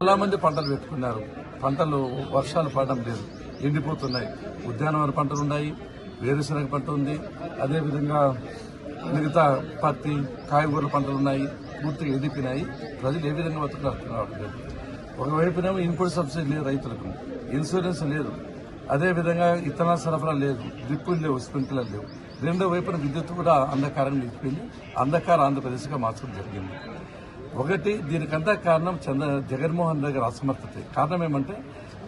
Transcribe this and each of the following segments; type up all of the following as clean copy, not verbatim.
చాలా మంది పంటలు పెట్టుకున్నారు. పంటలు వర్షాలు పడడం లేదు, ఎండిపోతున్నాయి. ఉద్యానవన పంటలు ఉన్నాయి, వేరుశనగ పంట ఉంది, అదేవిధంగా మిగతా పత్తి కాయగూరల పంటలు ఉన్నాయి, పూర్తిగా ఎండిపోయినాయి. ప్రజలు ఏ విధంగా బతుకుతున్నారు? ఒకవైపునేమో ఇన్పుట్ సబ్సిడీ లేదు, రైతులకు ఇన్సూరెన్స్ లేదు, అదేవిధంగా ఇథనాల్ సరఫరా లేదు, డ్రిప్పులు లేవు, స్ప్రింక్లర్ లేవు. రెండో వైపున విద్యుత్ కూడా అంధకారంగా నిలిచిపోయింది. అంధకార ఆంధ్రప్రదేశ్గా మార్చడం జరిగింది. ఒకటి దీనికంతా కారణం జగన్మోహన్ రెడ్డి గారి అసమర్థత. కారణం ఏమంటే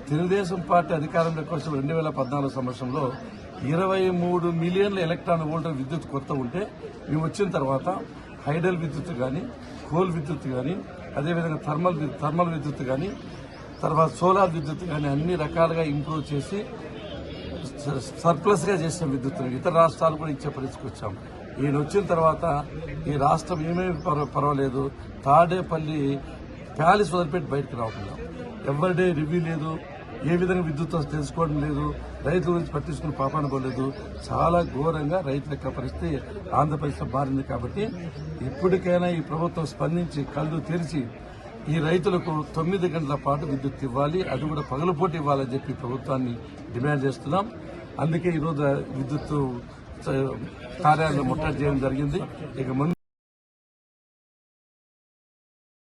తెలుగుదేశం పార్టీ అధికారంలోకి వచ్చి 2014 సంవత్సరంలో 23 మిలియన్ల ఎలక్ట్రాన్ వోల్ట్ విద్యుత్ కొరత ఉంటే మేము వచ్చిన తర్వాత హైడల్ విద్యుత్ కానీ, కోల్ విద్యుత్ కానీ, అదేవిధంగా థర్మల్ విద్యుత్ కానీ, తర్వాత సోలార్ విద్యుత్ కానీ అన్ని రకాలుగా ఇంప్రూవ్ చేసి సర్ప్లస్ గా చేసిన విద్యుత్తును ఇతర రాష్ట్రాలు కూడా ఇచ్చే పరిస్థితికి వచ్చాం. ఈయన వచ్చిన తర్వాత ఈ రాష్ట్రం ఏమేమి పర్వాలేదు, తాడేపల్లి ప్యాలెస్ వదిలిపెట్టి బయటకు రాకుండా ఎవరిడే రివ్యూ లేదు, ఏ విధంగా విద్యుత్ తెలుసుకోవడం లేదు, రైతుల గురించి పట్టించుకుని పాపాన పోలేదు. చాలా ఘోరంగా రైతుల యొక్క పరిస్థితి ఆంధ్రప్రదేశ్లో మారింది. కాబట్టి ఇప్పటికైనా ఈ ప్రభుత్వం స్పందించి కళ్ళు తెరిచి ఈ రైతులకు 9 గంటల పాటు విద్యుత్ ఇవ్వాలి, అది కూడా పగలపూట ఇవ్వాలని చెప్పి ప్రభుత్వాన్ని డిమాండ్ చేస్తున్నాం. అందుకే ఈరోజు విద్యుత్ కార్యాలయం ముట్టడి చేయడం జరిగింది. ఇక ముందు